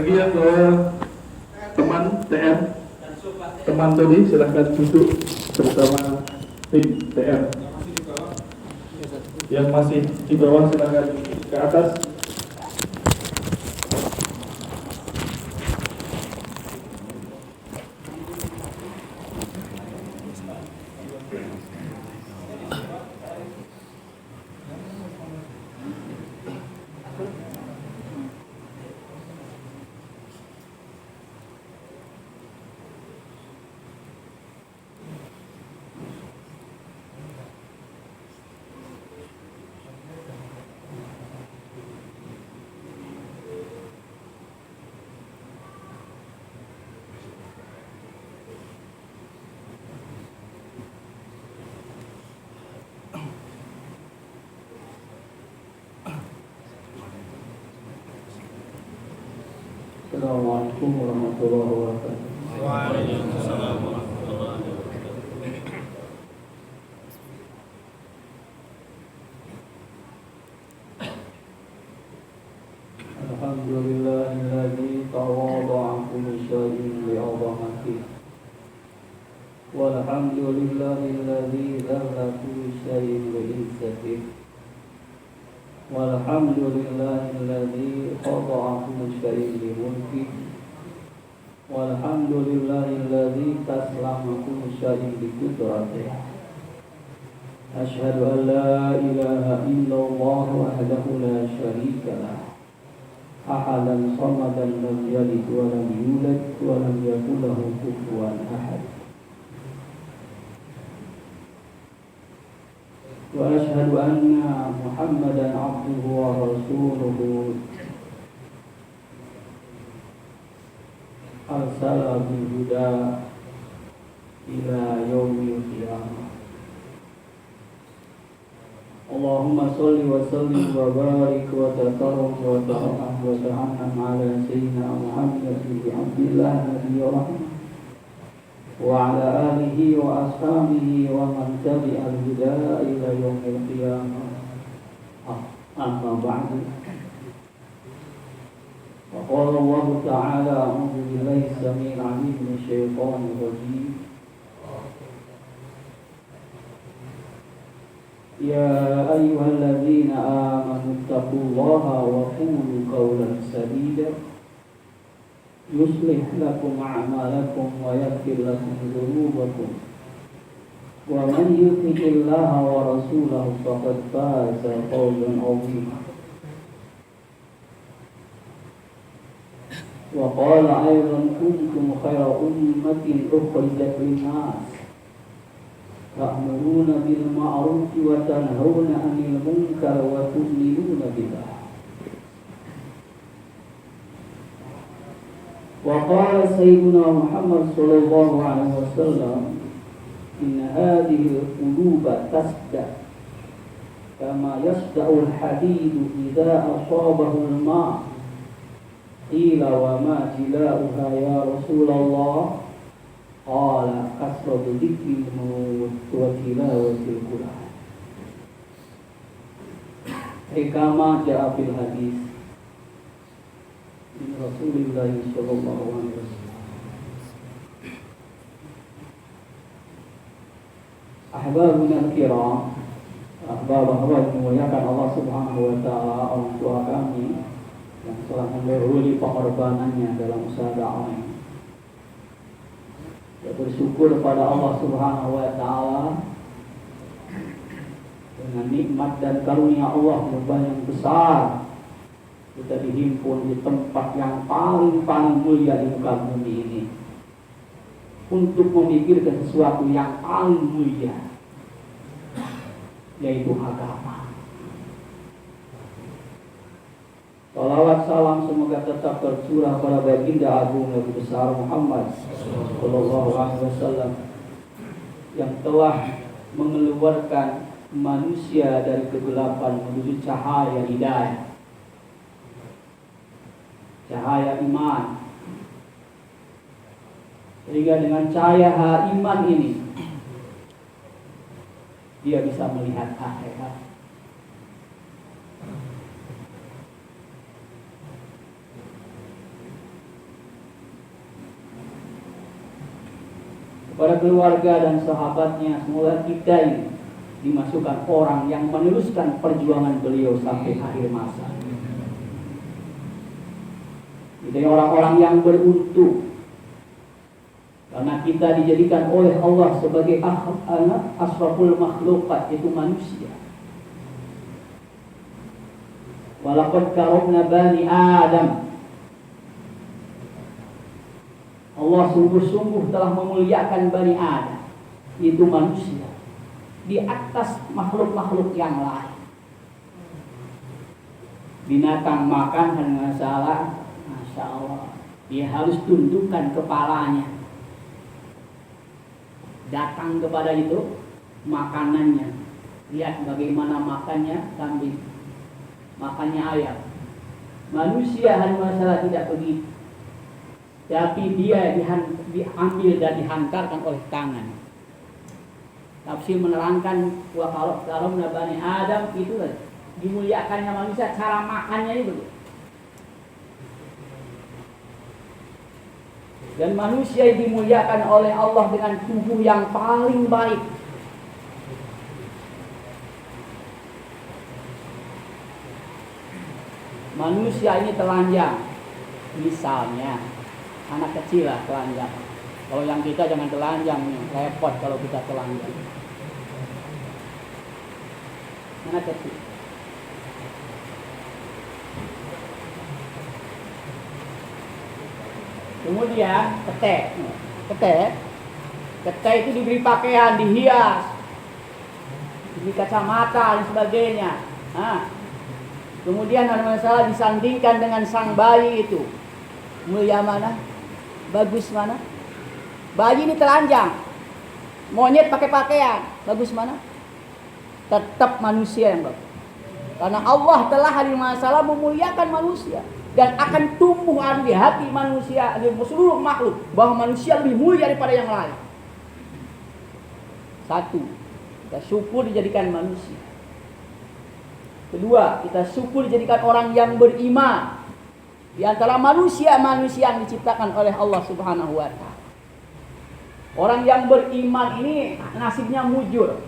Lagi yang teman TR, teman tadi silahkan duduk bersama tim TR. Yang masih di bawah silahkan ke atas. Assalamualaikum warahmatullahi wabarakatuh. Waalaikumsalam warahmatullahi wabarakatuh. Alhamdulillahilladzi tawada'a kullu syai'in li'azamatihi. Walhamdulillahilladzi dhalla kullu syai'in li'izzatihi. Walhamdulillahilladzi qada'a kullu syai'in limulkihi. Walhamdulillahilladzi taslama kullu syai'in biqudratihi. Asyhadu an la ilaha illallah wahdahu la syarika lah. Ahadan samadan lam yalid wa lam yulad wa lam yakul lahu kufuwan ahad. Wa asyhadu anna Muhammadan abduhu wa rasuluhu arsala bil huda ila yaumil qiyamah. Allahumma salli wa sallim wa barik wa takarram wa ta'am wa ta'annam ala sayyidina Muhammad bin Abdillah nabiyyi rahmah wa ala alihi wa ashabihi wa man tabi'al huda ila yaumil qiyamah. Amma ba'du. Wa qala Allah ta'ala a'udzu billahi as-sami'il 'alim minasy syaithanir rajim. يا أيها الذين آمنوا اتقوا الله وقولوا قولا سديدا يصلح لكم أعمالكم ويغفر لكم ذنوبكم ومن يطع الله ورسوله فقد فاز فوزا عظيما. وقال أيضا كنتم خير أمة أخرجت للناس تأمرون بالمعروف وتنهون عن المنكر وتؤمنون بالله. وقال سيدنا محمد صلى الله عليه وسلم إن هذه القلوب تصدع كما يصدع الحديد إذا أصابه الماء. قيل وما جلاؤها يا رسول الله؟ Qala kasratu dzikril maut wa tilawatil Qur'an. Kama ja'a fil hadis min Rasulillah sallallahu alaihi wasallam. Ahbabuna al-kiram, ahbab-ahbab dimuliakan Allah Subhanahu wa taala, orang tua kami yang telah mendahului pengorbanannya dalam usaha dakwah ini. Ya, bersyukur pada Allah Subhanahu wa taala dengan nikmat dan karunia Allah yang besar kita dihimpun di tempat yang paling mulia di muka bumi ini untuk memikirkan sesuatu yang paling mulia, yaitu agama. Salawat salam semoga tetap tercurah pada baginda agung Nabi besar Muhammad sallallahu alaihi wasallam yang telah mengeluarkan manusia dari kegelapan menuju cahaya hidayah, cahaya iman. Sehingga dengan cahaya iman ini dia bisa melihat akhirat. para keluarga dan sahabatnya. Semoga kita ini dimasukkan orang yang meneruskan perjuangan beliau sampai akhir masa. Jadi orang-orang yang beruntung, karena kita dijadikan oleh Allah sebagai asraful makhlukat, itu manusia. Walaqad karramna bani Adam. Allah sungguh-sungguh telah memuliakan bani Adam, itu manusia, di atas makhluk-makhluk yang lain. Binatang makan hanya salah, Masya Allah, dia harus tundukkan kepalanya, datang kepada itu makanannya. Lihat bagaimana makannya kambing, makannya ayam. Manusia hanya masalah tidak begitu, tapi dia diambil dan dihantarkan oleh tangan. Tafsir menerangkan kalau Bani Adam itu dimuliakannya manusia, cara makannya ini begitu. Dan manusia dimuliakan oleh Allah dengan tubuh yang paling baik. Manusia ini telanjang, misalnya anak kecil lah telanjang. Kalau yang kita jangan telanjang, repot kalau kita telanjang. Anak kecil. Kemudian ketek itu diberi pakaian, dihias, diberi kacamata dan sebagainya. Kemudian ada masalah disandingkan dengan sang bayi itu. Mulia mana? Bagus mana? Bayi ini telanjang, monyet pakai pakaian, bagus mana? Tetap manusia yang bagus. Karena Allah telah hari masalah memuliakan manusia. Dan akan tumbuh di hati manusia, di seluruh makhluk, bahwa manusia lebih mulia daripada yang lain. Satu, kita syukur dijadikan manusia. Kedua, kita syukur dijadikan orang yang beriman. Di antara manusia-manusia yang diciptakan oleh Allah Subhanahu wa Ta'ala. Orang yang beriman ini nasibnya mujur.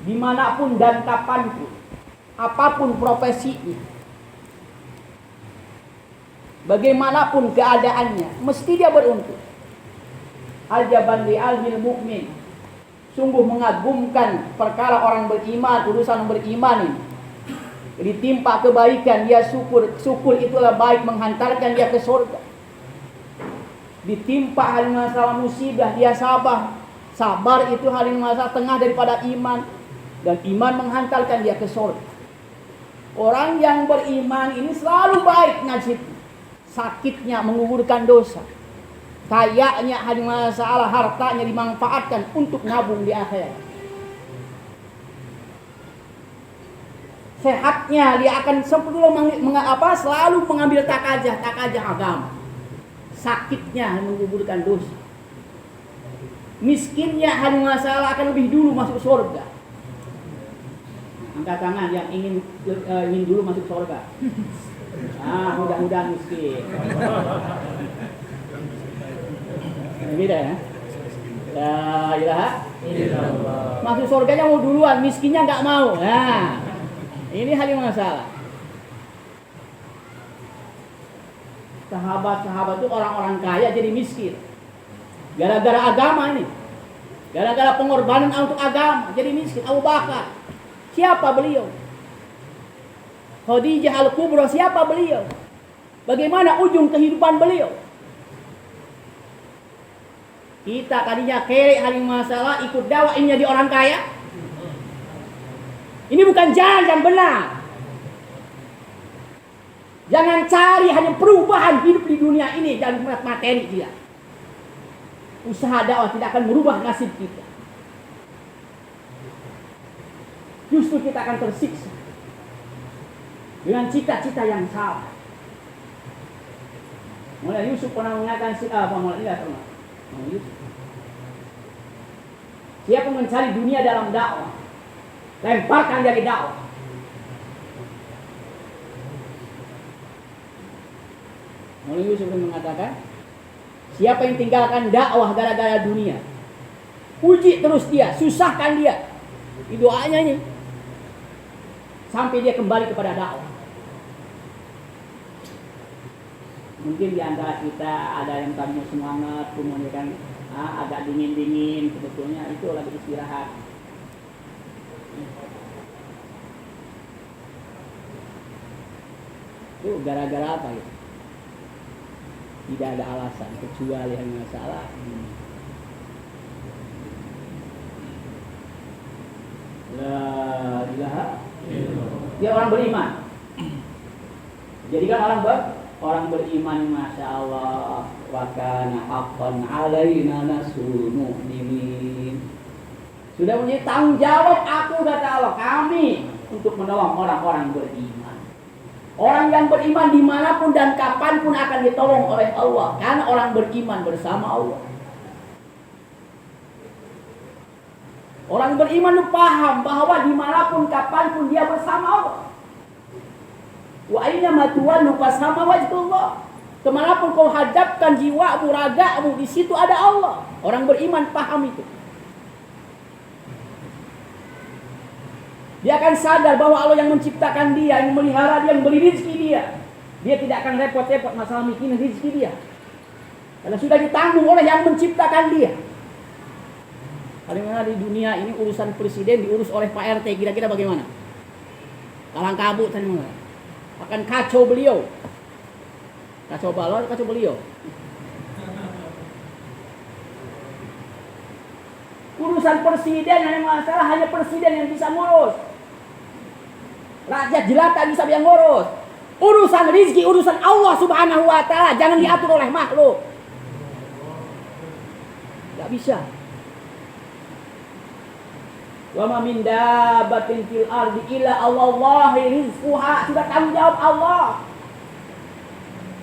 Dimanapun dan kapanpun, apapun profesinya, bagaimanapun keadaannya, mesti dia beruntung. Ajaban li alhil mu'min. Sungguh mengagumkan perkara orang beriman, urusan beriman ini. Ditimpa kebaikan, dia syukur itulah baik menghantarkan dia ke surga. Ditimpa hal masalah musibah, dia sabar. Sabar itu hal masalah tengah daripada iman, dan iman menghantarkan dia ke surga. Orang yang beriman ini selalu baik nasibnya. Sakitnya menguburkan dosa, kayaknya hanya masalah hartanya dimanfaatkan untuk nabung di akhirat. Sehatnya dia akan selalu mengambil takajah agama. Sakitnya menguburkan dosa. Miskinnya hanya masalah akan lebih dulu masuk surga. Angkat tangan yang ingin dulu masuk surga. Mudah-mudahan miskin. Beda ya. La ilaha illallah. Masuk surganya mau duluan, miskinnya nggak mau. Nah, ini hal yang masalah. Sahabat-sahabat itu orang-orang kaya jadi miskin. Gara-gara agama ini. Gara-gara pengorbanan untuk agama jadi miskin. Abu Bakar. Siapa beliau? Khadijah Al-Kubra, siapa beliau? Bagaimana ujung kehidupan beliau? Kita tadinya kere hari masalah ikut dakwah ini jadi orang kaya. Ini bukan jalan yang benar. Jangan cari hanya perubahan hidup di dunia ini dan materi dia. Usaha dakwah tidak akan merubah nasib kita. Justru kita akan tersiksa dengan cita-cita yang salah. Mulai Yusuf pernah mengatakan mulai tidak pernah. Yusuf. Siapa mencari dunia dalam dakwah, lemparkan dari dakwah. Mulai Yusuf mengatakan, siapa yang tinggalkan dakwah gara-gara dunia, Uji terus dia, susahkan dia. Itu doanya ini. Sampai dia kembali kepada dakwah. Mungkin di antara kita ada yang tadinya semangat, kemudian kan agak dingin-dingin, sebetulnya itu lagi istirahat. Itu gara-gara apa ya? Tidak ada alasan kecuali hanya masalah. La ilaha illallah. Dia orang beriman. Jadi kan orang beriman, masya Allah, wa kana haqqan alaina nasrul mu'minin. Sudah punya tanggung jawab aku, kata Allah, kami untuk menolong orang-orang beriman. Orang yang beriman dimanapun dan kapanpun akan ditolong oleh Allah, karena orang beriman bersama Allah. Orang beriman itu paham bahwa dimanapun kapanpun dia bersama Allah. Wa aina ma tuwallu fasama wajhullah. Kemanapun kau hadapkan jiwamu, ragamu, di situ ada Allah. Orang beriman paham itu. Dia akan sadar bahwa Allah yang menciptakan dia, yang memelihara dia, yang beri rezeki dia. Dia tidak akan repot-repot masalah mikirin rezeki dia. Karena sudah ditanggung oleh yang menciptakan dia. Paling di dunia ini urusan presiden diurus oleh Pak RT, kira-kira bagaimana? Kalang kabut tadi akan kacau beliau. Kacau balon, kacau beliau. Urusan presiden hanya masalah, hanya presiden yang bisa ngurus. Rakyat jelata bisa yang ngurus. Urusan rezeki, urusan Allah Subhanahu wa ta'ala, jangan diatur oleh makhluk. Tidak bisa. Wa ma min dabbatin fil ardi illa Allahi rizquha. Sudah tanggung jawab Allah.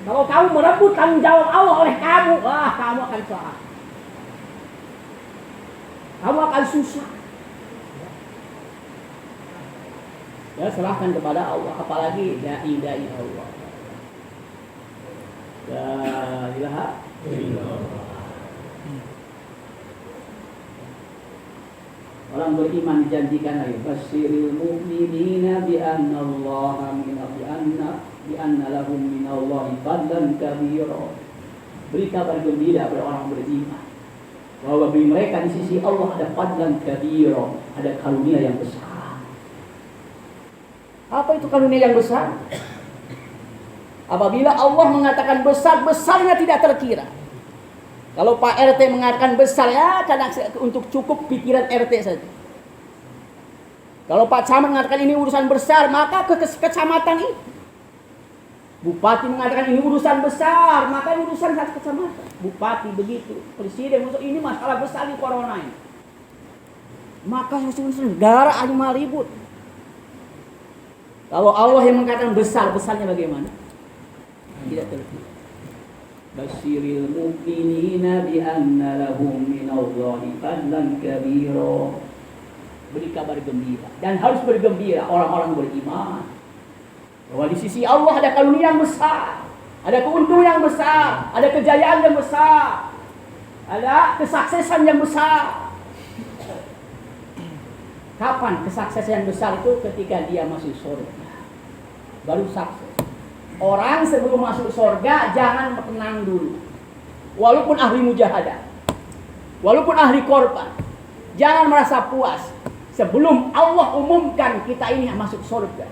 Kalau kamu merebut tanggung jawab Allah oleh kamu, kamu akan salah. Kamu akan susah. Ya, serahkan kepada Allah, apalagi dai-dai Allah. La ilaha illallah. Orang beriman dijanjikan lagi, basyiril mu'minina bi anna lahum minallahi fadlan kabira. Beri kabar gembira kepada orang beriman bahwa bagi mereka di sisi Allah ada fadlan kabira, ada karunia yang besar. Apa itu karunia yang besar? Apabila Allah mengatakan besar, besarnya tidak terkira. Kalau Pak RT mengatakan besar, ya kadang untuk cukup pikiran RT saja. Kalau Pak Camat mengatakan ini urusan besar, maka ke kecamatan itu. Bupati mengatakan ini urusan besar, maka ini urusan satu kecamatan. Bupati begitu, presiden untuk ini masalah besar di corona ini. Maka negara hanya ribut. Kalau Allah yang mengatakan besar, besarnya bagaimana? Tidak terkira. Basyiril mu'minina bi anna lahum minallahi fadlan kabira. Beri kabar gembira, dan harus bergembira orang-orang beriman bahwa di sisi Allah ada karunia yang besar, ada keuntungan yang besar, ada kejayaan yang besar, ada kesuksesan yang besar. Kapan kesuksesan yang besar itu? Ketika dia masuk surga, baru sukses. Orang sebelum masuk surga jangan tenang dulu. Walaupun ahli mujahadah, walaupun ahli korban, jangan merasa puas sebelum Allah umumkan kita ini masuk surga.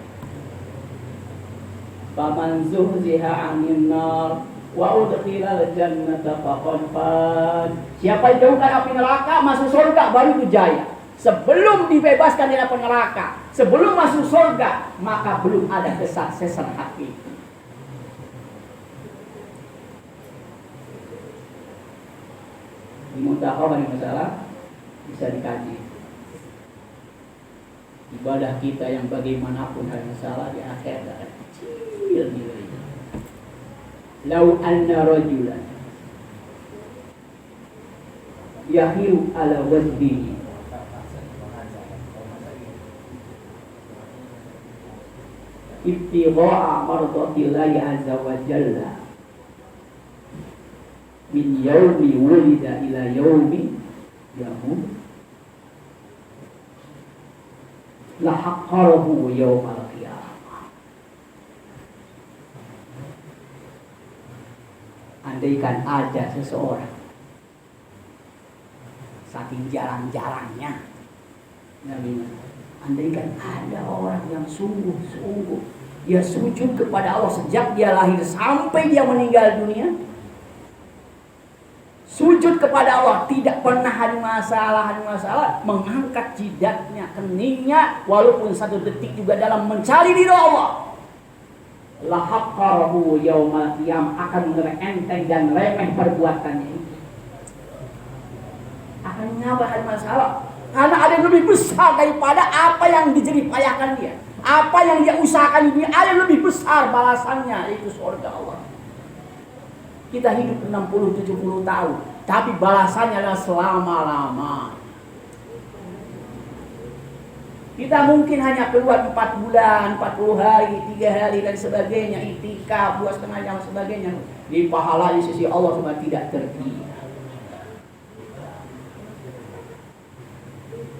Faman zuhziha 'anil nar wa udkhilal jannata faqad faz. Siapa yang jauhkan api neraka masuk surga baru itu jaya. Sebelum dibebaskan dari api neraka, sebelum masuk surga, maka belum ada kesuksesan hakiki. Di muntaha ini masalah bisa dikaji. Ibadah kita yang bagaimanapun ada masalah di akhirat kecil nilainya. Lau anna rajulan yahiru ala wajhihi ibtigha'a mardatillahi azza wa jalla min yaumi wulida ila yaumi Yahud lahaqqarahu yaumal qiyamah. Andaikan ada seseorang saking jarang-jarangnya Nabi, andaikan ada orang yang sungguh-sungguh dia sujud kepada Allah sejak dia lahir sampai dia meninggal dunia, sujud kepada Allah, tidak pernah ada masalah, mengangkat jidatnya, keningnya, walaupun 1 detik juga dalam mencari ridho Allah. Lahaqqarahu yaumal qiyam, akan enteng dan remeh perbuatannya itu. Akan ngabah ada masalah. Karena ada yang lebih besar daripada apa yang dijeripayahkan dia. Apa yang dia usahakan ini ada yang lebih besar balasannya, yaitu surga Allah. Kita hidup 60-70 tahun, tapi balasannya adalah selama-lama. Kita mungkin hanya keluar 4 bulan, 40 hari, 3 hari dan sebagainya, itikaf, 2,5 jam sebagainya. Di pahala di sisi Allah cuma tidak terkira.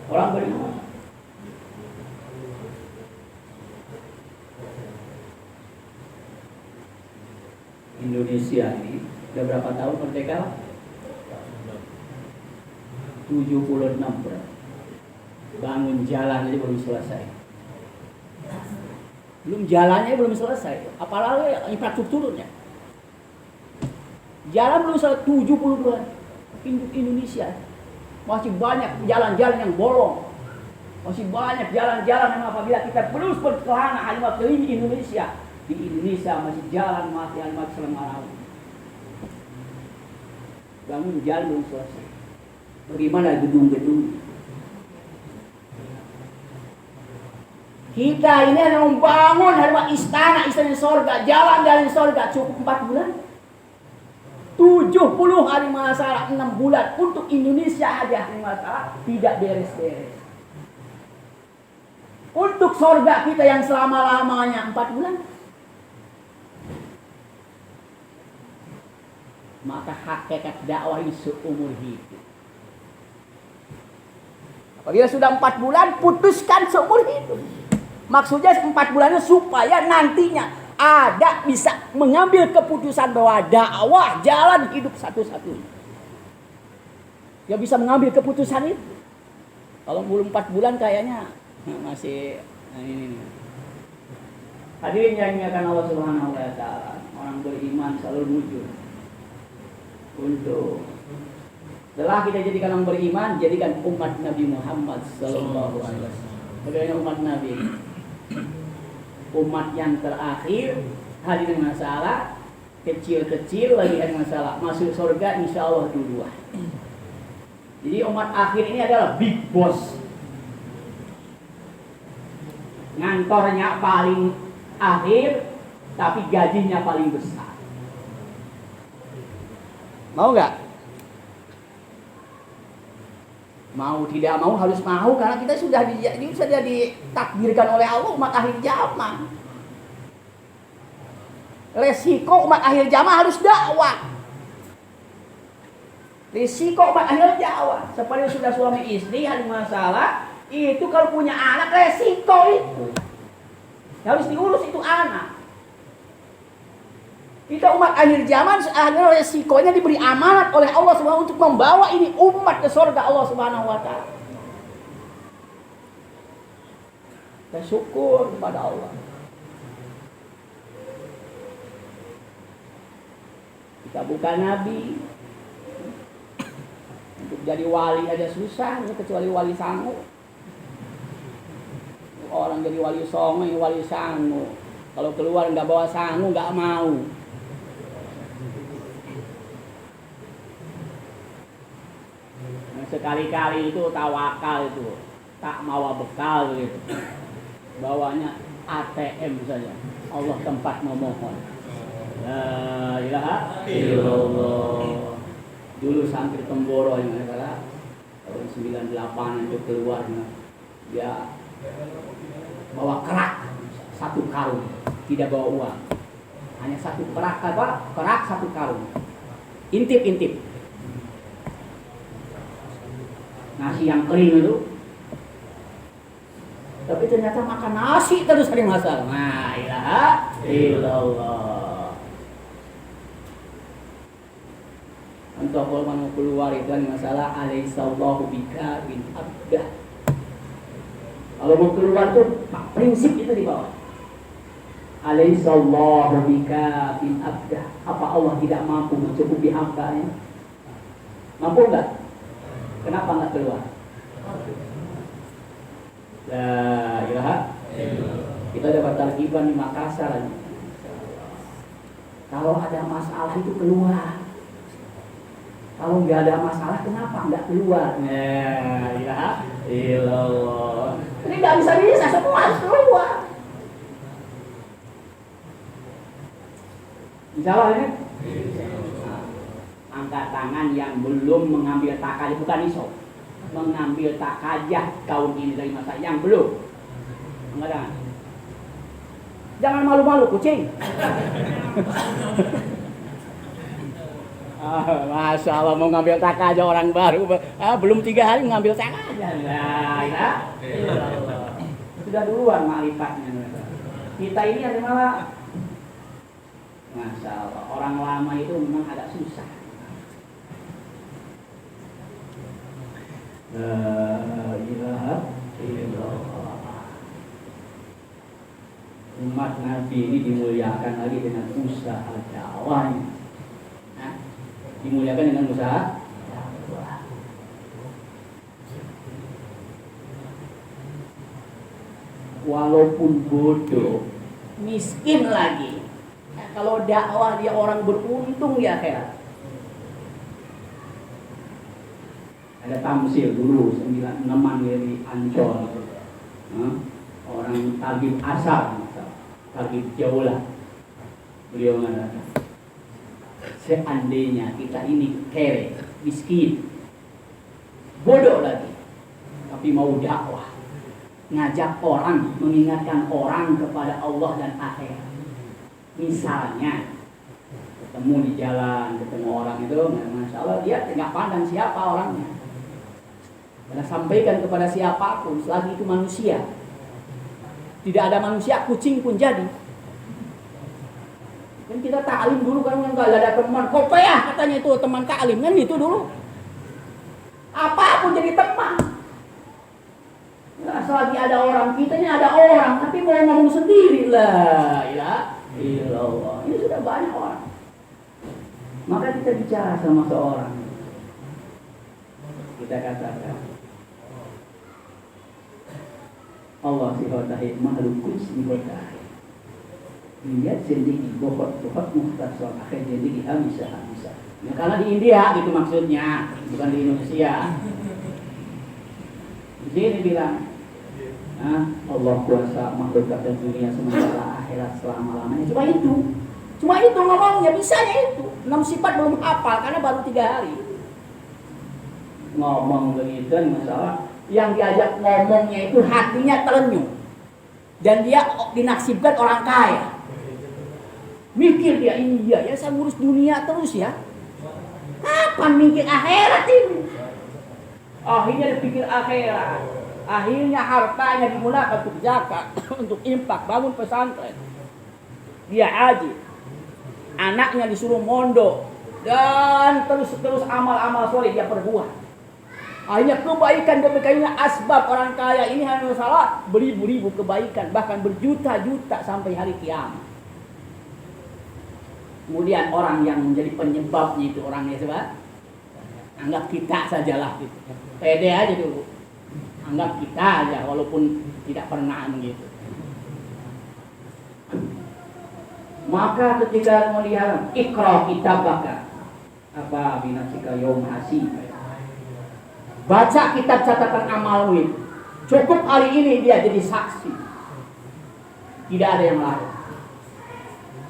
Orang beriman Indonesia ini sudah berapa tahun merdeka? 76 berapa? Bangun jalan aja belum selesai. Jalannya belum selesai. Apalagi infrastrukturnya. Jalan belum selesai 72. Indonesia masih banyak jalan-jalan yang bolong. Masih banyak jalan-jalan yang apabila kita terus berkelana hanya keliling Indonesia. Di Indonesia masih jalan mati selama-lamanya. Bangun jalan belum selesai. Bagaimana gedung-gedung? Kita ini hanya membangun istana sorga, jalan sorga cukup 4 bulan. 70 hari masalah, 6 bulan untuk Indonesia aja hari masalah tidak beres-beres. Untuk sorga kita yang selama-lamanya 4 bulan. Maka hakikat dakwah ini seumur hidup. Apabila sudah 4 bulan, putuskan seumur hidup. Maksudnya 4 bulannya supaya nantinya ada bisa mengambil keputusan bahwa dakwah jalan hidup satu-satunya. Ya bisa mengambil keputusan itu. Kalau belum 4 bulan kayaknya masih ini. Hadirin yang dimuliakan Allah Subhanahu wa taala, orang beriman selalu mujur untuk setelah kita jadikan orang beriman, jadikan umat Nabi Muhammad sallallahu alaihi wasallam. Bagaimana umat Nabi? Umat yang terakhir, hadirin masalah kecil-kecil lagi ada masalah, masuk surga insya Allah duluan. Jadi umat akhir ini adalah big boss, ngantornya paling akhir tapi gajinya paling besar. Mau nggak? Mau tidak mau harus mau, karena kita sudah ditakdirkan oleh Allah umat akhir zaman. Resiko umat akhir zaman harus dakwah. Risiko umat akhir dakwah. Seperti sudah suami istri ada masalah, itu kalau punya anak resiko itu harus diurus itu anak. Kita umat akhir zaman akhirnya resikonya diberi amanat oleh Allah Subhanahu untuk membawa ini umat ke surga Allah Subhanahu wa taala. Kita syukur kepada Allah. Kita bukan nabi. Untuk jadi wali aja susah, kecuali wali sangu. Orang jadi wali songo, wali sangu. Kalau keluar nggak bawa sangu nggak mau. Sekali-kali itu tawakal itu, tak mawa bekal gitu. Bawanya ATM saja. Allah tempat memohon. La ilaha illallah. Dulu santri Temboro yang adalah tahun 98 itu keluar, dia bawa kerak 1 karung, tidak bawa uang. Hanya 1 kerak Kerak 1 karung. Intip. nasi yang kering itu. Tapi ternyata makan nasi terus hari masalah. La ilaha illallah. Untuk kalau keluar itu ada masalah alaihissallahu bika bin abdah. Kalau mau keluar tuh prinsip itu di bawah. Alaihissallahu bika bin abdah. Apa Allah tidak mampu mencukupi hambanya? Mampu enggak? Kenapa enggak keluar? La ilaha. Kita dapat targiban di Makassar. Kalau ada masalah itu keluar. Kalau nggak ada masalah, kenapa nggak keluar? La ilaha illallah. Ini nggak bisa, semua harus keluar. Insya Allah ini. Angkat tangan yang belum mengambil takajah, bukan iso. Mengambil takajah tahun ini dari masa yang belum. Angkat tangan. Jangan malu-malu kucing. Masya Allah mau ngambil takajah orang baru, belum 3 hari ngambil takajah. Sudah duluan ma'rifatnya. Kita ini ada malah. Masya Allah, orang lama itu memang agak susah. La ilaha illallah. Umat Nabi ini dimuliakan lagi dengan usaha dakwahnya. Dimuliakan dengan usaha dakwah. Walaupun bodoh, miskin lagi. Kalau dakwah dia orang beruntung di akhirat. Ada tamsil dulu 96 dari Ancol, orang Tagib Asar, Tagib jauh lah. Beliau mengatakan, seandainya kita ini kere, miskin, bodoh lagi, tapi mau dakwah, ngajak orang, mengingatkan orang kepada Allah dan akhirat. Misalnya ketemu di jalan, ketemu orang itu, masya Allah dia nggak pandang siapa orangnya. Karena sampaikan kepada siapapun, selagi itu manusia. Tidak ada manusia, kucing pun jadi. Kan kita ta'lim dulu kan nggak ada teman. Kopiah katanya itu teman ta'lim kan gitu dulu. Apapun jadi teman. Nah, selagi ada orang, kita ini ada orang, tapi mau ngomong sendiri lah. Ya, illallah. Ini sudah banyak orang. Maka kita bicara sama seorang. Kita katakan, Allah sihotahi makhluk sihotahi. Lihat sendiri bohot muhtasor akhir jadi habisah. Ya, karena di India itu maksudnya, bukan di Indonesia. Di sini bilang, Allah kuasa makhluk dan dunia sementara akhirat selama-lamanya. Cuma itu ngomongnya, bisanya itu. 6 sifat belum hafal karena baru 3 hari. Ngomong begitu masalah. Yang diajak ngomongnya itu hatinya terlenyum. Dan dia dinaksibkan orang kaya. Mikir dia, iya ya saya ngurus dunia terus ya. Kapan mikir akhirat ini? Akhirnya dipikir akhirat. Akhirnya hartanya digunakan untuk zakat, untuk infak, bangun pesantren. Dia haji. Anaknya disuruh mondok. Dan terus amal-amal soleh dia perbuat. Hanya kebaikan-kebaikannya asbab orang kaya ini hanya salah beribu-ribu kebaikan, bahkan berjuta-juta sampai hari kiamat. Kemudian orang yang menjadi penyebabnya itu orangnya siapa? Anggap kita sajalah gitu. Pede aja dulu. Anggap kita aja walaupun tidak pernah begitu. Maka ketika melihat ikra kitabaka apa binasika yaum hasib. Baca kitab catatan amalmu itu. Cukup hari ini dia jadi saksi. Tidak ada yang lain.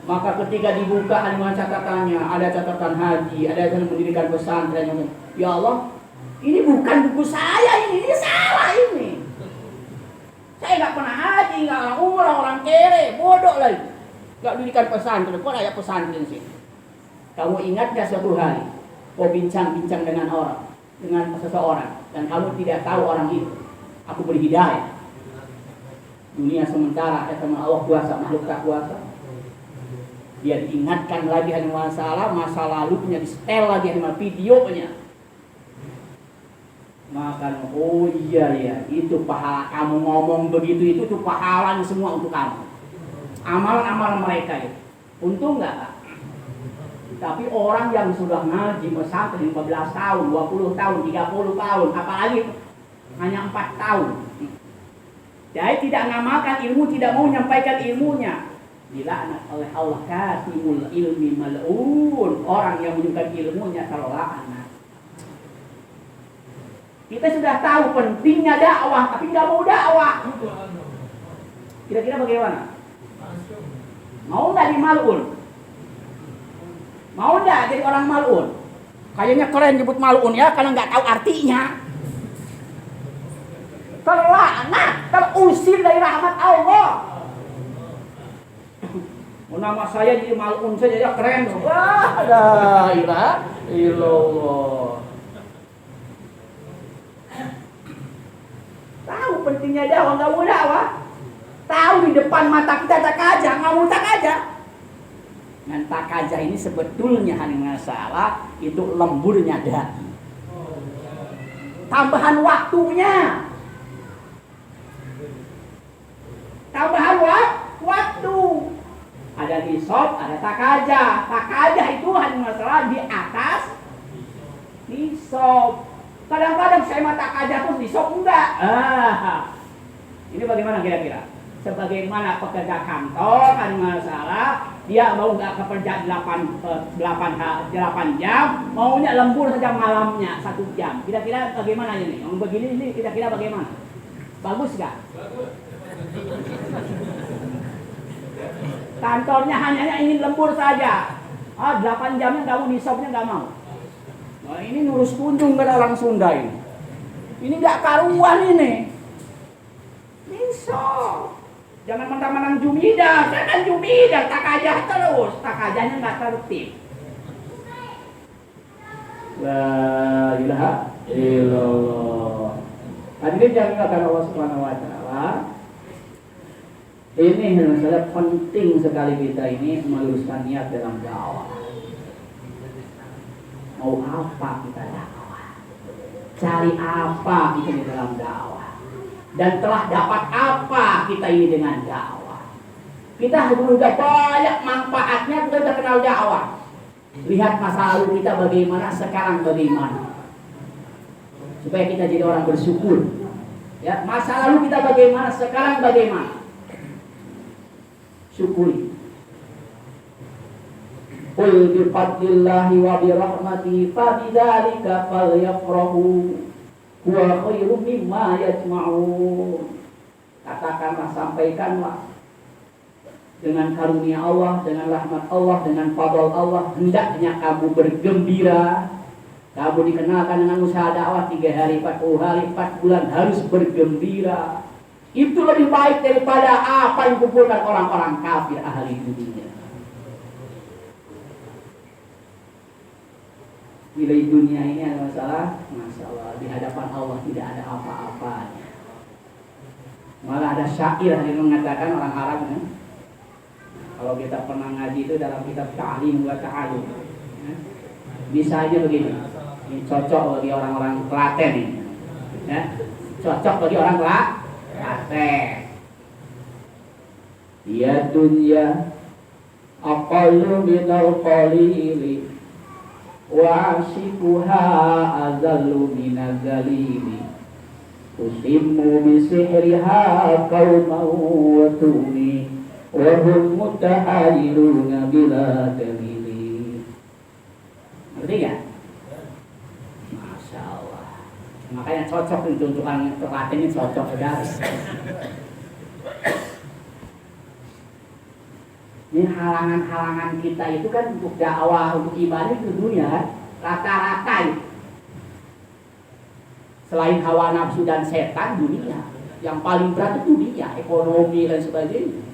Maka ketika dibuka halaman catatannya, ada catatan haji, ada yang mendirikan pesantren. Ya Allah, ini bukan buku saya ini salah ini. Saya nggak pernah haji, nggak umrah, orang kere, bodoh lagi. Nggak dirikan pesantren, kok ada pesantren sih? Kamu ingat nggak suatu hari, kau bincang-bincang dengan orang, dengan seseorang, dan kamu tidak tahu orang itu. Aku beri hidayah. Dunia sementara, sama Allah kuasa, makhluk tak kuasa. Dia diingatkan lagi hari masalah, masa lalunya di-setel lagi hari videonya. Maka oh iya ya, itu pahala kamu ngomong begitu itu pahalanya semua untuk kamu. Amalan-amalan mereka itu. Untung enggak, Pak? Tapi orang yang sudah ngaji pesantren 15 tahun, 20 tahun, 30 tahun, apalagi hanya 4 tahun. Jadi tidak ngamalkan ilmu, tidak mau menyampaikan ilmunya. Dilaknat oleh Allah, katimul ilmi mal'un. Orang yang menunjukkan ilmunya terlaknat. Kita sudah tahu pentingnya dakwah, tapi tidak mau dakwah. Kira-kira bagaimana? Mau nggak di mal'un? Mau nggak jadi orang mal'un? Kayaknya keren nyebut mal'un ya, karena nggak tahu artinya. Terlaknat, terusir dari rahmat Allah. Nama saya jadi mal'un saja ya keren. Wah, la ilaha illallah. Tahu pentingnya dakwah, nggak mau dakwah. Tahu di depan mata kita tak aja, nggak mau tak aja. Dan tak aja ini sebetulnya hanya masalah itu lemburnya daging. Tambahan waktunya. Tambahan waktu. Ada hisab, ada takaja. Takaja itu hanya masalah di atas hisab. Kadang-kadang saya mah takaja terus hisab enggak. Ini bagaimana kira-kira? Sebagaimana pekerja kantor hanya masalah dia mau nggak kerja 8 jam, maunya lembur saja malamnya 1 jam. Kira-kira bagaimana ini? Yang begini ini kira-kira bagaimana? Bagus nggak? Kantornya hanya ingin lembur saja. 8 jamnya kamu nisabnya nggak mau. Nah, ini nurus kunjung kan orang Sunda ini. Ini nggak karuan ini. Nisab. Jangan mentang-mentang jumidah, jangan jumidah, tak aja terus, tak ajanya nggak tertib. La ilaha illallah. Hadirin yang dimuliakan Allah Subhanahu wa taala. Ini masalah penting sekali kita ini meluruskan niat dalam dakwah. Mau apa kita dakwah? Cari apa kita di dalam dakwah? Dan telah dapat apa kita ini dengan dakwah? Kita sudah banyak manfaatnya, kita sudah kenal dakwah. Lihat masa lalu kita bagaimana, sekarang bagaimana. Supaya kita jadi orang bersyukur. Ya, masa lalu kita bagaimana, sekarang bagaimana. Syukuri. Qul bi fadlillahi wa bi rahmatihi fa bidzalika falyafrahu huwa khairum mimma yajma'un. Katakanlah, sampaikanlah, dengan karunia Allah, dengan rahmat Allah, dengan fadl Allah, hendaknya kamu bergembira. Kamu dikenalkan dengan usaha dakwah 3 hari, 40 hari, 4 bulan harus bergembira. Itu lebih baik daripada apa yang dikumpulkan orang-orang kafir ahli dunia. Nilai dunia ini adalah masalah di hadapan Allah tidak ada apa-apanya. Malah ada syair yang mengatakan orang Arab ya. Kalau kita pernah ngaji itu dalam kitab Ta'lim wa Ta'alum ya. Bisa aja begini. Ini cocok bagi orang-orang Klaten ini. Ya. Cocok bagi orang Klaten. Ya dunya aqallu minal qalili wa ashiquha azallu minazalili tusimmu bisihriha qawman wa tumi wa hum mutahayiluna bila dalili. Ngerti gak? Masya Allah. Makanya cocok untuk orang Klaten ini cocok sekali. Ini halangan-halangan kita itu kan untuk dakwah, untuk ibadah itu dunia kan, rata-rata itu. Selain hawa nafsu dan setan, dunia. Yang paling berat itu dunia, ekonomi dan sebagainya.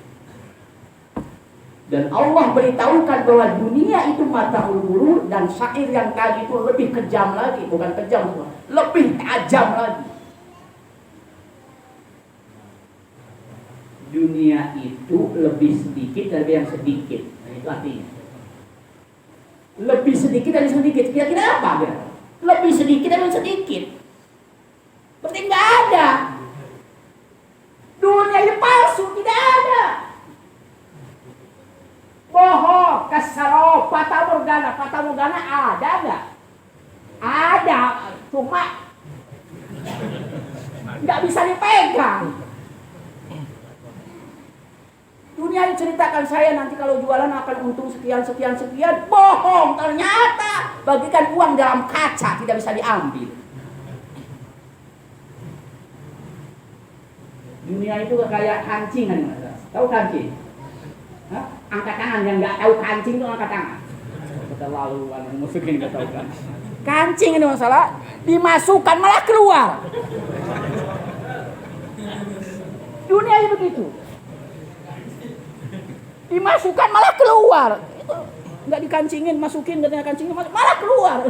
Dan Allah beritahukan bahwa dunia itu mata'ul ghurur, dan syair yang tadi itu lebih kejam lagi, bukan kejam, lebih tajam lagi. Dunia itu lebih sedikit dari yang sedikit. Nah, itu artinya. Lebih sedikit dari sedikit. Kira-kira apa ya? Lebih sedikit dari sedikit. Berarti nggak ada. Dunia ini palsu, tidak ada. Bohong, kasaro, fata morgana ada nggak? Ada, cuma nggak bisa dipegang. Dunia yang ceritakan saya nanti kalau jualan akan untung sekian. Bohong, ternyata bagikan uang dalam kaca, tidak bisa diambil. Dunia itu kayak kancing kan, tahu kancing? Hah? Angkat tangan, yang nggak tahu kancing itu angkat tangan. Keterlaluan, masukin nggak tahu kan? Kancing ini masalah, dimasukkan malah keluar. Dunia itu begitu. Dimasukkan malah keluar. Itu nggak dikancingin, masukin dan kancingin malah keluar.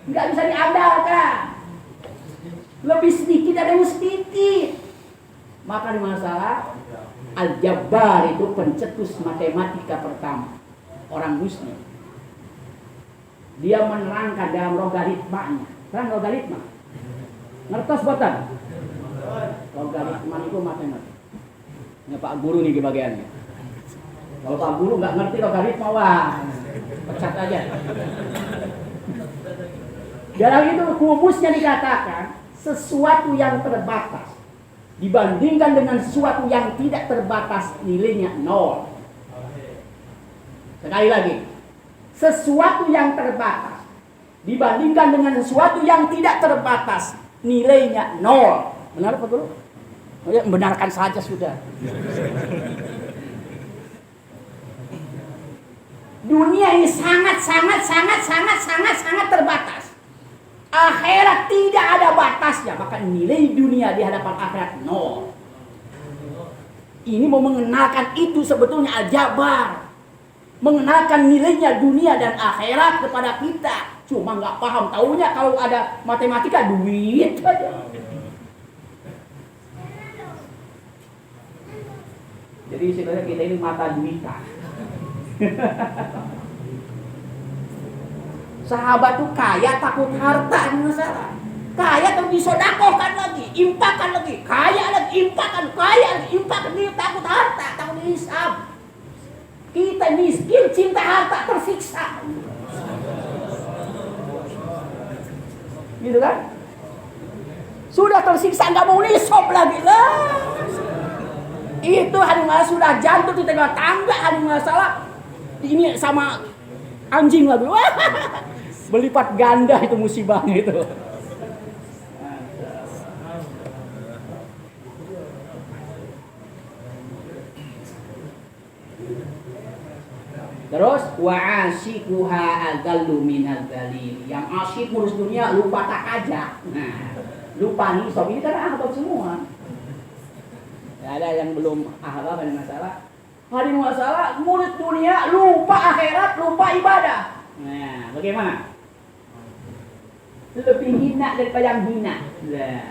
Nggak bisa diandalkan. Lebih sedikit ada yang sedikit. Maka di masalah Al-Jabbar itu pencetus matematika pertama, orang Muslim. Dia menerangkan dalam logaritmanya. Terang logaritma. Ngertos botan? Logaritma itu matematika. Ini Pak Guru nih kebagiannya. Kalau Pak Guru nggak ngerti logaritma, wah, pecat aja. Dalam itu rumusnya dikatakan sesuatu yang terbatas dibandingkan dengan sesuatu yang tidak terbatas nilainya 0. Sekali lagi, sesuatu yang terbatas dibandingkan dengan sesuatu yang tidak terbatas nilainya 0. Benar Pak Guru? Ya, membenarkan saja sudah. Dunia ini sangat terbatas. Akhirat tidak ada batasnya, maka nilai dunia di hadapan akhirat 0. Ini mau mengenalkan itu sebetulnya Al-Jabbar, mengenalkan nilainya dunia dan akhirat kepada kita. Cuma nggak paham, taunya kalau ada matematika duit aja. Jadi sebenarnya kita ini mata duitan. Sahabat tuh kaya takut harta, ini masalah. Kaya tapi disodakohkan lagi, impakan lagi, kaya lagi, impakan, dia takut harta, takut dihisab. Kita miskin, cinta harta, tersiksa. Gitu kan? Sudah tersiksa, nggak mau nisab lagi lah. Itu hari masalah sudah jantung di tengah tangga, hari masalah ini sama anjing lagi. Berlipat ganda itu musibahnya itu. Terus wa asyiquha adallu minal dalil. Yang asyik ngurus dunia lupa tak aja. Nah, lupa nih sob ini kan ahbab semua. Ada yang belum ahbab ada masalah. Hari masalah ngurus dunia lupa akhirat, lupa ibadah. Nah, bagaimana? Lebih hina daripada yang hina. Nah,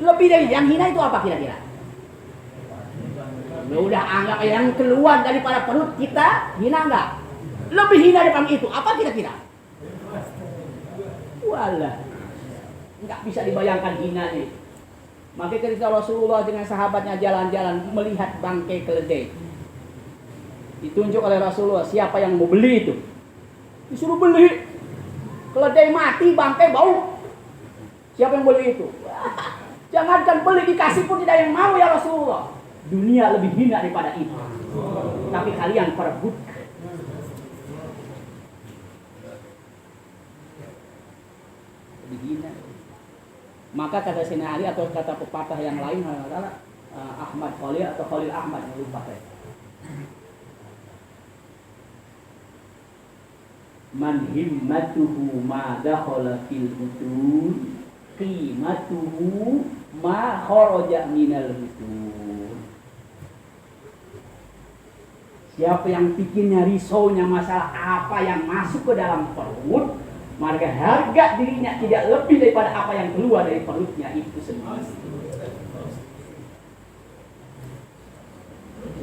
lebih dari yang hina itu apa kira-kira? Udah anggap yang keluar daripada perut kita hina enggak? Lebih hina daripada itu apa kira-kira? Walah, enggak bisa dibayangkan hina nih. Maka ketika Rasulullah dengan sahabatnya jalan-jalan melihat bangkai keledai, ditunjuk oleh Rasulullah siapa yang mau beli itu. Disuruh beli. Keledai mati, bangkai bau. Siapa yang beli itu? Jangankan beli, dikasih pun tidak yang mau ya Rasulullah. Dunia lebih hina daripada itu. Tapi kalian perebutkan. Lebih hina. Maka kata Sayyidina Ali atau kata pepatah yang lain adalah Ahmad Khalil atau Khalil Ahmad, yang lupa saya. Man himmatuhu ma dakhala fil butun qimatuhu ma kharaja minal butun. Siapa yang bikinnya risaunya masalah apa yang masuk ke dalam perut, maka harga dirinya tidak lebih daripada apa yang keluar dari perutnya itu sendiri.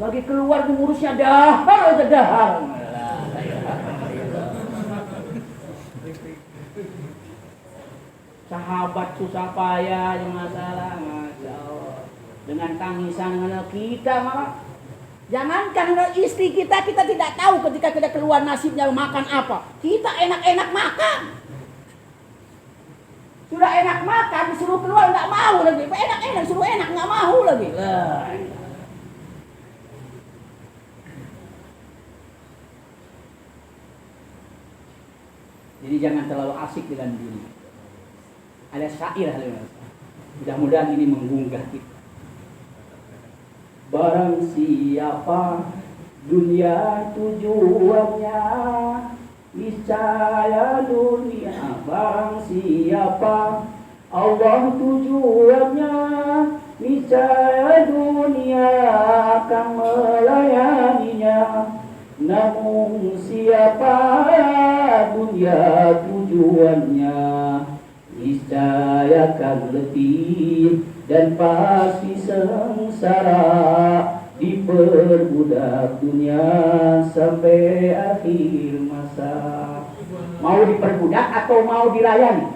Lagi keluar ngurusnya dahar aja dahar. Sahabat susah payah yang masalah, Masya Allah. Dengan tangisan dengan kita malah. Jangankan istri kita tidak tahu ketika kita keluar nasibnya makan apa. Kita enak-enak makan. Sudah enak makan, disuruh keluar nggak mau lagi. Enak-enak, disuruh enak nggak mau lagi. Jadi jangan terlalu asik dengan diri. Ada syair mudah-mudahan ini menggugah kita. Barang siapa dunia tujuannya, niscaya dunia. Barang siapa Allah tujuannya, niscaya dunia akan melayaninya. Namun siapa dunia tujuannya, niscaya akan letih dan pasti sengsara, diperbudak dunia sampai akhir masa. Mau diperbudak atau mau dilayani?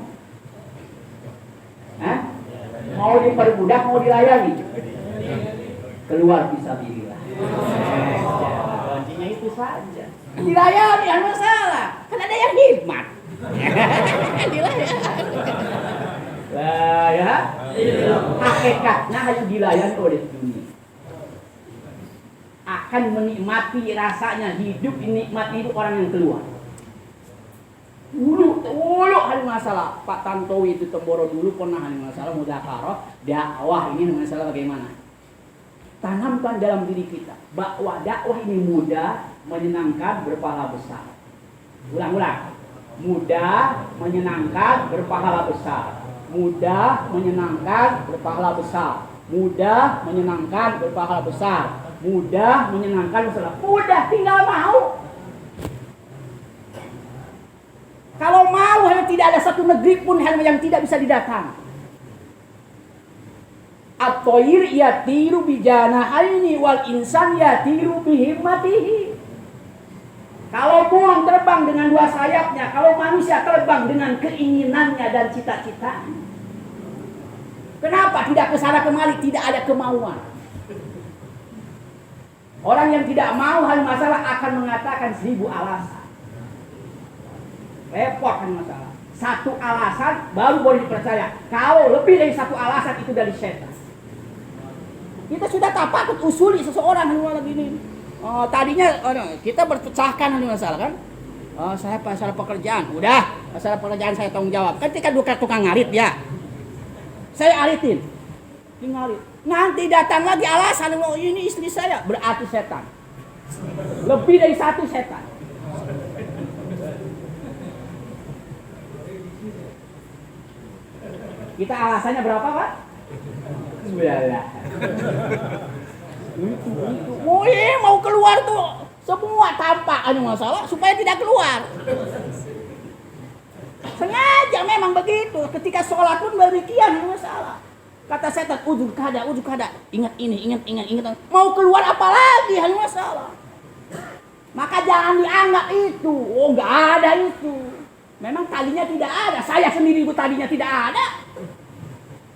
Hah? Mau diperbudak, mau dilayani? Keluar fisabilillah. Kuncinya itu saja. Dilayani, ada masalah. Kan ada yang hikmat. Dilayani. Lah ya, hakikatnya harus dilayani oleh dunia. Akan menikmati rasanya hidup, nikmat hidup orang yang keluar. Dulu ada masalah. Pak Tantowi itu Temboro dulu pernah ada masalah mudzakarah dakwah ini masalah bagaimana? Tanamkan dalam diri kita bahwa dakwah ini mudah, menyenangkan, berpahala besar. Ulang-ulang. Mudah, menyenangkan, berpahala besar. Mudah, menyenangkan, berpahala besar. Mudah, menyenangkan, berpahala besar. Mudah, menyenangkan, berpahala. Mudah, tinggal mau. Kalau mau, tidak ada satu negeri pun yang tidak bisa didatangi. At-thair yatiru bijanahaini wal insan yatiru bihimmatihi. Kalau burung terbang dengan dua sayapnya, kalau manusia terbang dengan keinginannya dan cita-citanya. Kenapa tidak kesana kemari, tidak ada kemauan? Orang yang tidak mau hal masalah akan mengatakan 1000 alasan. Repot kan masalah. Satu alasan baru boleh dipercaya. Kalau lebih dari satu alasan itu dari setan. Kita sudah tak patut usuli seseorang yang begini. Tadinya kita berpecahkan hal masalah kan. Saya masalah pekerjaan. Udah, masalah pekerjaan saya tanggung jawab. Ketika tukang ngarit ya. Saya aritin. Ngarit. Nanti datang lagi alasan, ini istri saya, berarti setan. Lebih dari satu setan. Kita alasannya berapa, Pak? Sudah. Mau keluar tuh semua tampak ada masalah supaya tidak keluar. Sengaja memang begitu. Ketika sholat pun demikian masalah. Kata setan, ujung kada. Ingat ini. Mau keluar apa lagi hal masalah. Maka jangan dianggap itu. Oh, enggak ada itu. Memang tadinya tidak ada. Saya sendiri tadinya tidak ada.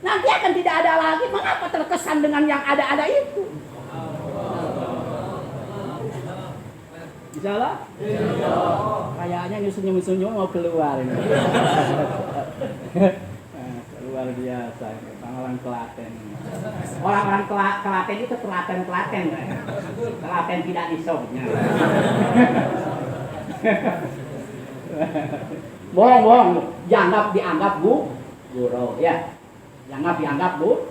Nanti akan tidak ada lagi. Mengapa terkesan dengan yang ada-ada itu? Insyaallah? Kayaknya nyusun mau keluar ini. Luar biasa. Orang Klaten. Orang-orang Klaten itu Klaten. Klaten tidak disebutnya. Bohong. Dianggap guru. Ya. Dianggap guru.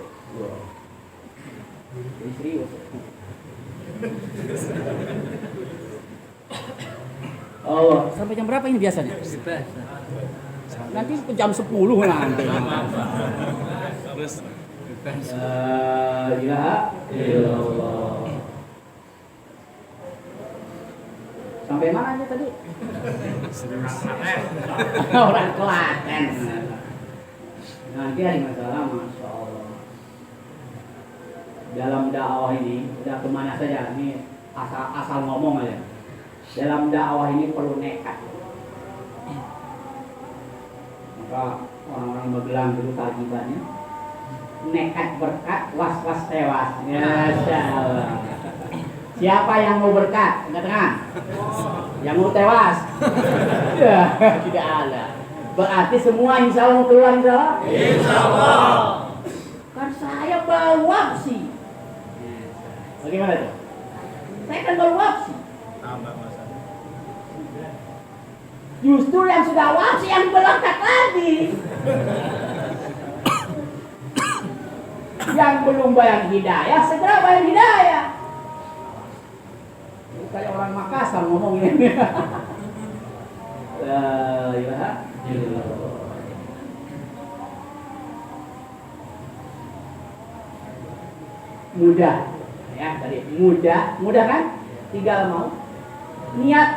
Jadi serius. Oh, sampai jam berapa ini biasanya? Nanti jam 10 nanti. La ilaha illallah. Sampai mana aja tadi? Orang Klaten. Nanti hari masalah, masya Allah. Dalam dakwah ini, udah kemana saja? Ini asal ngomong aja. Dalam dakwah ini perlu nekat. Maka orang-orang Magelang dulu kewajibannya nekat berkat, was-was tewas. Ya, Allah. Siapa yang mau berkat? Tengah-tengah. Yang mau tewas? Ya, tidak ada. Berarti semua insya Allah mau keluar, insya Allah? Insya Allah. Kan saya baru wapsi. Bagaimana itu? Saya kan baru wapsi. Tambah masa. Justru yang sudah wapsi yang berangkat lagi. Yang belum bayar hidayah, segera bayar hidayah. Ini kayak orang Makassar ngomongnya. La ilaha illallah. Mudah, ya tadi mudah kan? Tinggal mau.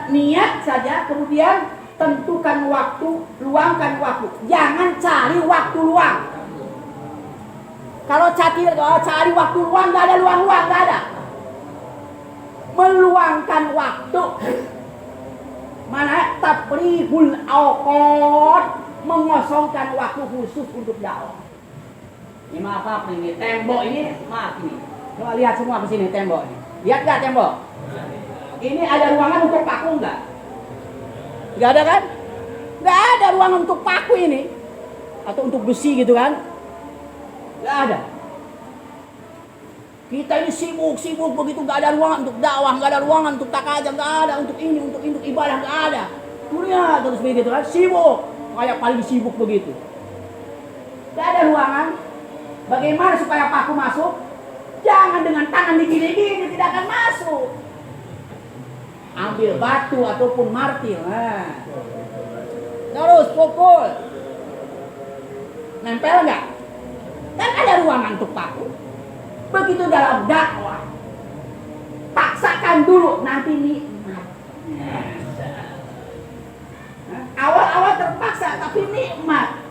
Niat saja, kemudian tentukan waktu, luangkan waktu. Jangan cari waktu luang. Kalau cari waktu luang, nggak ada luang-luang, nggak ada. Meluangkan waktu. Mana tafrihul awqat, mengosongkan waktu khusus untuk dakwah. Ini maaf ini tembok ini, maaf ini. Coba lihat semua ke sini tembok ini. Lihat nggak tembok? Ini ada ruangan untuk paku nggak? Nggak ada kan? Nggak ada ruangan untuk paku ini, atau untuk besi gitu kan? Nggak ada. Kita ini sibuk begitu, nggak ada ruangan untuk dakwah, nggak ada ruangan untuk takajam, nggak ada untuk ini, untuk ibadah, nggak ada. Dunia terus begitu kan, sibuk, kayak paling sibuk begitu. Nggak ada ruangan. Bagaimana supaya paku masuk? Jangan dengan tangan digini-gini, tidak akan masuk. Ambil batu ataupun martil, terus pukul. Nempel nggak? Kan ada ruangan untuk paku. Begitu dalam dakwah, paksakan dulu, nanti nikmat. Awal-awal terpaksa tapi nikmat.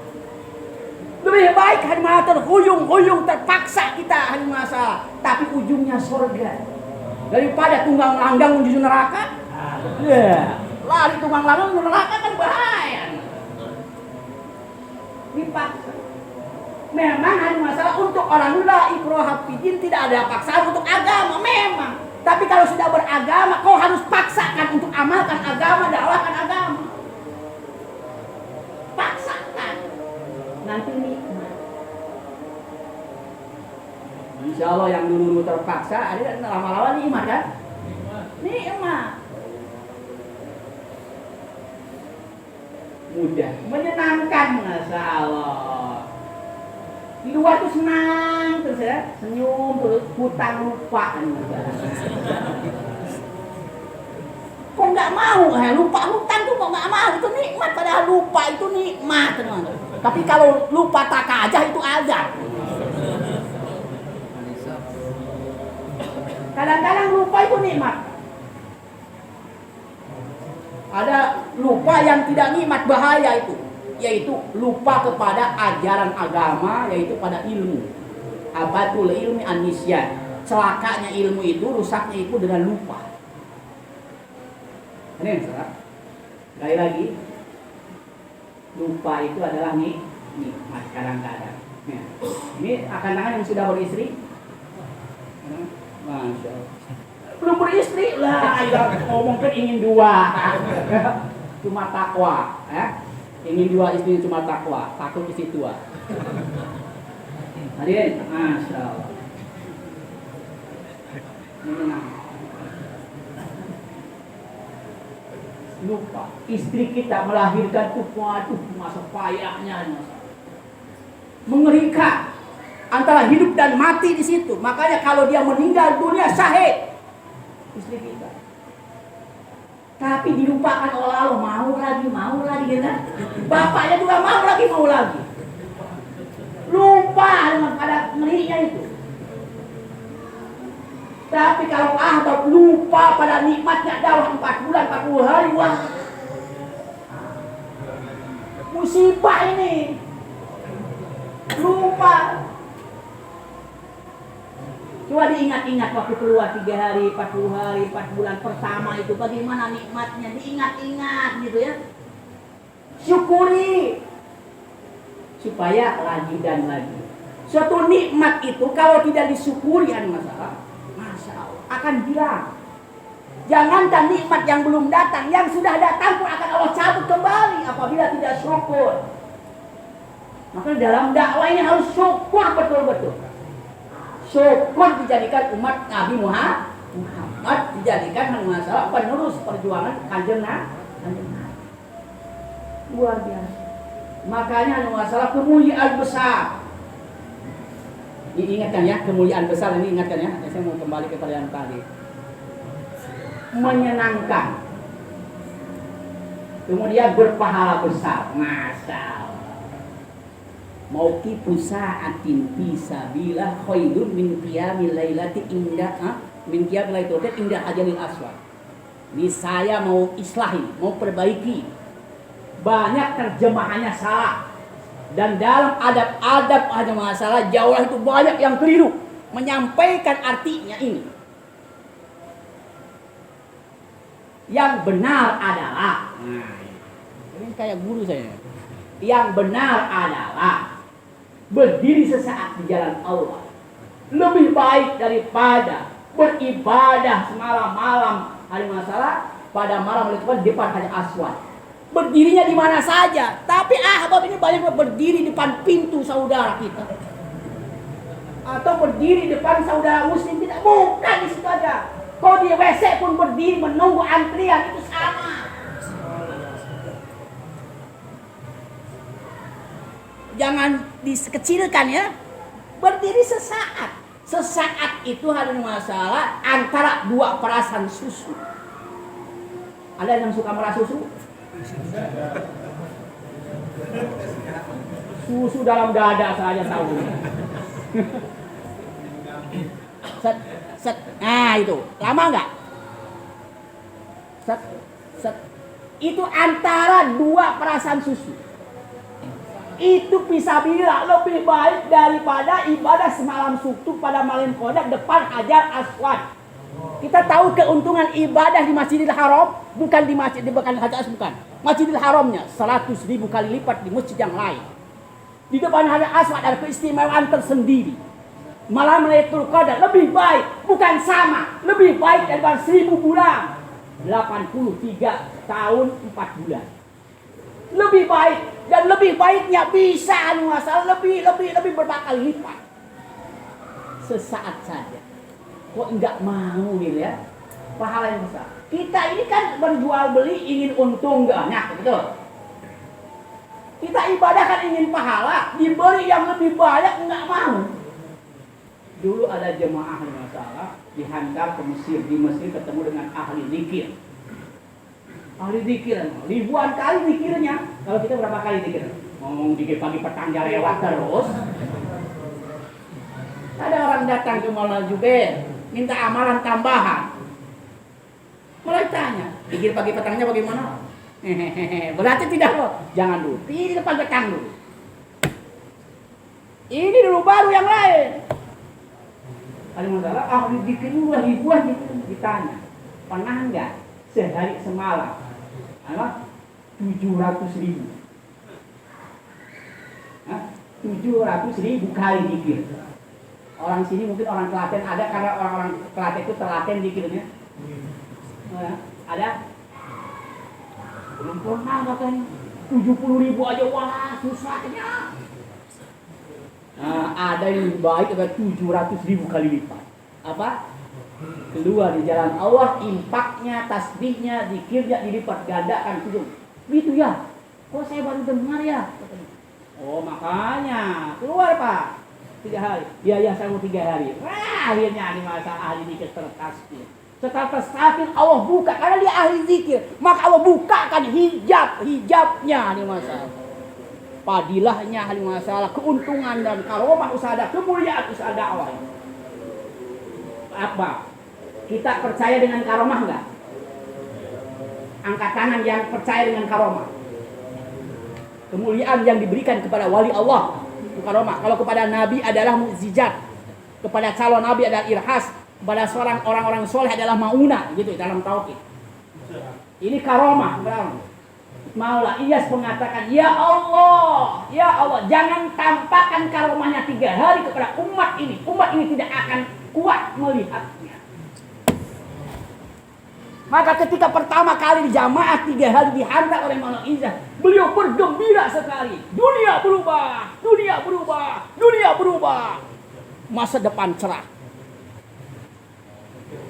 Lebih baik hari malam terhuyung terpaksa kita hari masa, tapi ujungnya surga. Daripada tunggang langgang menuju neraka. Lari tunggang langgang menuju neraka kan bahaya. Dipaksa. Memang ada masalah untuk orang la ikraha fiddin, tidak ada paksaan untuk agama memang. Tapi kalau sudah beragama, kau harus paksakan untuk amalkan agama, dakwahkan agama. Paksakan. Nanti nikmat. Insya Allah yang dulu terpaksa, ada lama-lama nikmat kan? Nikmat. Mudah, menyenangkan, masya Allah. Di luar tuh senang terus ya, senyum terus, hutang lupa. Kok nggak mau? Lupa hutang tuh kok nggak mau? Itu nikmat, padahal lupa itu nikmat, teman. Tapi kalau lupa takajah itu azab. Kadang-kadang lupa itu nikmat. Ada lupa yang tidak nikmat, bahaya itu. Yaitu lupa kepada ajaran agama, yaitu pada ilmu. Abadul ilmi an-nisyan. Celakanya ilmu itu, rusaknya itu dengan lupa. Ini salah. Sekali lagi, lupa itu adalah nikmat kadang-kadang. Ya. Ini akan tangan yang sudah beristri. Masya Allah. Belum beristri lah, ngomong kan ingin dua. Cuma takwa, ya. Ingin dua istri cuma takwa, takut ke situ. Hadirin, masya Allah. Lupa, istri kita melahirkan tuh, waduh, masa payahnya, mengerikan. Antara hidup dan mati di situ. Makanya kalau dia meninggal dunia syahid, istri kita. Tapi dilupakan oleh Allah, mau lagi, gitu kan? Bapaknya juga mau lagi. Lupa. lupa dengan pada ngerinya itu. Tapi kalau ahbab lupa pada nikmatnya dakwah 4 bulan 40 hari, wah, musibah ini. Lupa. Coba diingat-ingat waktu keluar 3 hari, 40 hari, 4 bulan pertama itu bagaimana nikmatnya, diingat-ingat gitu ya. Syukuri supaya lagi dan lagi. Suatu nikmat itu kalau tidak disyukuri masalah, Masya Allah, akan hilang. Jangankan nikmat yang belum datang, yang sudah datang pun akan Allah cabut kembali apabila tidak syukur. Maka dalam dakwah ini harus syukur betul-betul. Syukur dijadikan umat Nabi Muhammad, dijadikan masalah penerus perjuangan Kanjeng Nabi. Luar biasa. Makanya masalah kemuliaan besar. Diingatkan ya, kemuliaan besar ini ingatkan ya. Saya mau kembali ke pertanyaan tadi. Menyenangkan. Kemudian berpahala besar. Masya Allah. Mauqifu sa'atin fi sabilillah khairun min qiyamil lailati inda min qiyamil lailati inda ajalil aswad. Ini saya mau islahi, mau perbaiki. Banyak terjemahannya salah. Dan dalam adab-adab ada masalah jauh itu banyak yang keliru menyampaikan artinya ini. Yang benar adalah, ini kayak guru saya. Yang benar adalah berdiri sesaat di jalan Allah lebih baik daripada beribadah semalam-malam hari masalah pada malam itu di depan Hajar Aswad. Berdirinya di mana saja, tapi ahbab ini banyak berdiri di depan pintu saudara kita, atau berdiri di depan saudara muslim tidak, bukan di situ aja. Kalau di WC pun berdiri menunggu antrian itu sama. Jangan dikecilkan ya. Berdiri sesaat. Sesaat itu ada masalah antara 2 perasan susu. Ada yang suka merah susu? Susu dalam dada saja tahu. Set. Nah itu. Lama enggak? Set. Itu antara 2 perasan susu. Itu fisabilillah lebih baik daripada ibadah semalam suntuk pada malam qadar depan Hajar Aswad. Kita tahu keuntungan ibadah di Masjidil Haram, bukan di masjid di bukan Hajar Aswad, bukan. Masjidil Haramnya 100.000 kali lipat di masjid yang lain. Di depan Hajar Aswad ada keistimewaan tersendiri. Malam Lailatul Qadar lebih baik, bukan sama, lebih baik daripada 1000 bulan. 83 tahun 4 bulan. Lebih baik, dan lebih baiknya bisa masalah lebih berapa kali lipat. Sesaat saja. Kok enggak mau gitu ya? Pahala yang besar. Kita ini kan berjual beli ingin untung banyak, betul? Kita ibadah kan ingin pahala, diberi yang lebih banyak enggak mau. Dulu ada jemaah masalah dihantar ke Mesir, di Mesir ketemu dengan ahli zikir. Ahli zikir, ribuan kali zikirnya. Kalau kita berapa kali zikir? Ngomong zikir pagi petang lewat terus. Ada orang datang ke Maulana Jubair, minta amalan tambahan. Mulai tanya, zikir pagi petangnya bagaimana? Berarti tidak loh. Jangan dulu, pilih depan petang dulu. Ini dulu baru yang lain. Ada masalah, ahli zikir dulu ribuan ditanya. Pernah enggak sehari semalam? 700.000. 700.000 kali zikir. Orang sini mungkin orang Klaten ada, karena orang-orang Klaten itu telaten zikirnya. Ada? Belum pernah katanya. 70.000 aja, wah susahnya. Ada yang lebih baik, ada 700.000 kali lipat. Apa? Keluar di jalan Allah, impaknya, tasbihnya, zikirnya dilipat gandakan itu. Gitu ya. Kok saya baru dengar ya? Oh makanya keluar Pak. 3 hari. Ya saya mau 3 hari. Wah akhirnya ini masa ahli zikir tertasbih. Setelah tasbih Allah buka, karena dia ahli zikir, maka Allah bukakan hijabnya ini masa. padilahnya ahli masalah, keuntungan dan karomah usaha, kemuliaan usaha dakwah. Apa? Kita percaya dengan karomah enggak? Angkat tangan yang percaya dengan karomah. Kemuliaan yang diberikan kepada wali Allah itu karomah. Kalau kepada nabi adalah mukjizat, kepada calon nabi adalah irhas, kepada seorang orang-orang soleh adalah mauna, gitu dalam tauhid. Ini karomah. Maula Iyas mengatakan, ya Allah, jangan tampakkan karomahnya 3 hari kepada umat ini. Umat ini tidak akan kuat melihatnya. Maka ketika pertama kali jamaah 3 hari dihantar oleh Maula Iyas, beliau bergembira sekali. Dunia berubah, dunia berubah, dunia berubah. Masa depan cerah.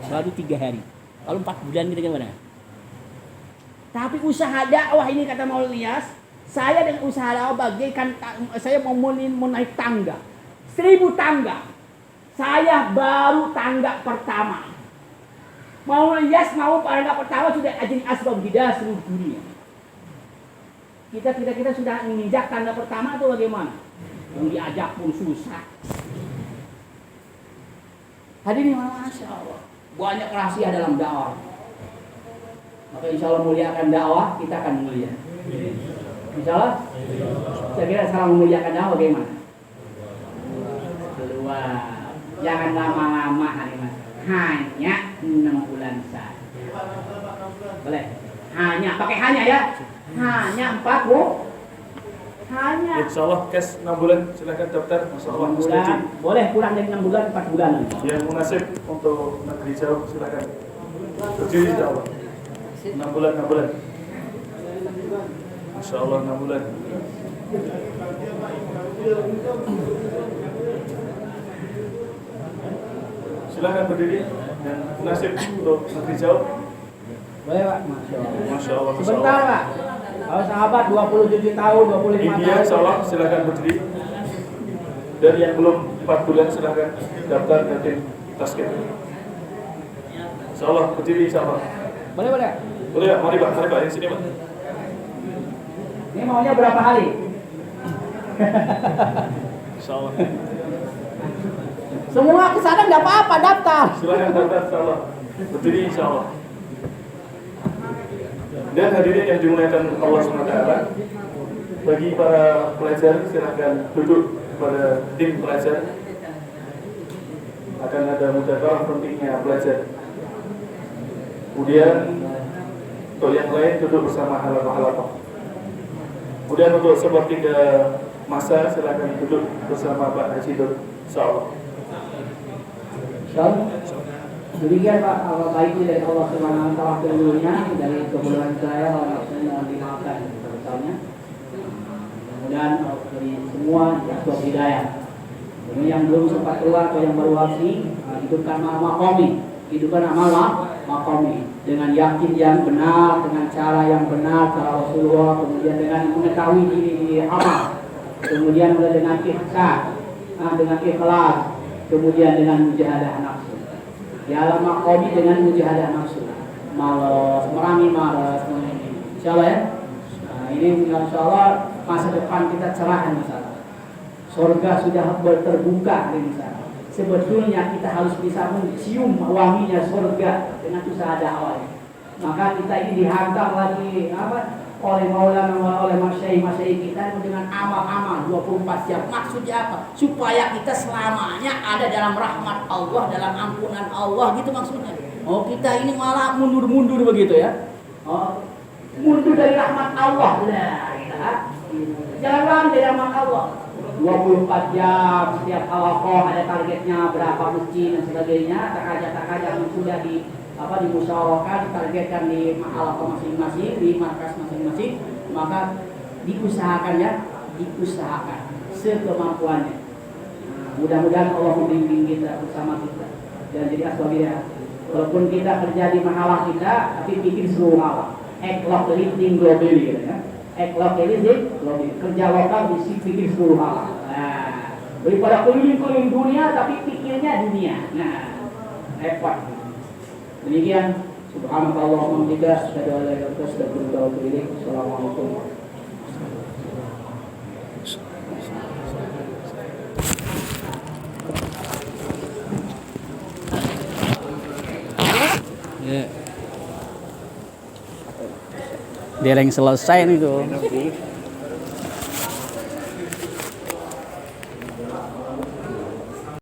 Baru 3 hari. Kalau 4 bulan kita gimana? Tapi usaha dakwah ini kata Maula Iyas, saya dengan usaha dakwah bagaikan saya mau naik tangga. 1000 tangga. Saya baru tangga pertama. Maula Iyas mau tangga pertama sudah ajin asbab hidayah seluruh dunia. Kita sudah menginjak tangga pertama atau bagaimana? Yang diajak pun susah. Hadirin Masya Allah, banyak rahasia dalam dakwah. Maka insya Allah muliakan dakwah, kita akan mulia. Insya Allah. Saya kira cara memuliakan dakwah bagaimana? Keluar. Jangan lama-lama hari mas. Hanya 6 bulan saja. Boleh? Hanya, pakai hanya ya. Hanya 40. Hanya. Insya Allah cash 6 bulan, silahkan daftar. Masya Allah. 6 bulan. Boleh kurang dari 6 bulan, 4 bulan. Yang munasib untuk negeri jauh, silahkan. Berdiri insya Allah. 6 bulan. Masya Allah 6 bulan. Silahkan berdiri dan nasib untuk negeri jauh. Boleh Pak? Masya Allah. Masya Allah. Sebentar Pak. Kalau sahabat 27 tahun, 25 India, tahun. insya Allah silahkan berdiri. Dan yang belum 4 bulan silahkan daftar ke tim tasket. Insya Allah berdiri insya Allah. Boleh. Boleh ya, mari Pak, yang sini Pak. Ini maunya berapa hari? Insya Allah. Semua kesana nggak apa-apa, daftar. Silakan daftar insya Allah. Berdiri insya Allah. Dan hadirin yang dimuliakan Allah SWT, bagi para pelajar silakan duduk pada tim pelajar. Akan ada mudakarah pentingnya pelajar. Kemudian untuk yang lain duduk bersama halaqah-halaqah. Kemudian untuk sepertiga masa silakan duduk bersama Pak Haji Dut. Insyaallah. Demikian Pak, Allah baiknya dari Allah Subhanahu wa taala dulunya, dari kebodohan saya Allah mohon dimaafkan sebesarnya. Mudah-mudahan dari semua asbab hidayah. Ini yang belum sempat keluar atau yang baru wasi, hidupkan maqami, hidupkan amal maqami dengan yakin yang benar, dengan cara yang benar, cara Rasulullah, kemudian dengan mengetahui diri amal, kemudian dengan ihsan, dengan ikhlas, kemudian dengan mujahadah nafsu. Di alam maqami dengan mujahadah nafsu, malas, merangi malas, insyaallah ya. Nah, ini insyaallah masa depan kita cerah masalah. Surga sudah terbuka ini misalnya. Sebetulnya kita harus bisa mencium wanginya surga dengan usaha dakwah. Maka kita ini dihantar lagi oleh Maulana, oleh masyayikh kita dengan amal-amal 24 jam. Maksudnya apa? Supaya kita selamanya ada dalam rahmat Allah, dalam ampunan Allah, gitu maksudnya. Oh, kita ini malah mundur-mundur begitu ya. Oh, mundur dari rahmat Allah. Jangan dari rahmat Allah. 24 jam setiap halaqah ada targetnya berapa masjid dan sebagainya, tak yang sudah dimusyawarahkan, ditargetkan di halaqah masing-masing, di markas masing-masing, maka diusahakan sekemampuannya. Mudah-mudahan Allah membimbing kita bersama kita dan jadi asbabnya. Walaupun kita kerja di mahalah kita, tapi pikir seluruh mahalah. Eklok lifting globally ya. Eklok lifting globally. Kerja lokal pikir seluruh mahalah. Nah, daripada keliling-keliling dunia tapi pikirnya dunia. Nah, repot. Demikian. Subhanallah wa bihamdihi, asyhadu an la ilaha illa anta, astaghfiruka wa atubu ilaik. Assalamualaikum. Dereng selesai nih tuh.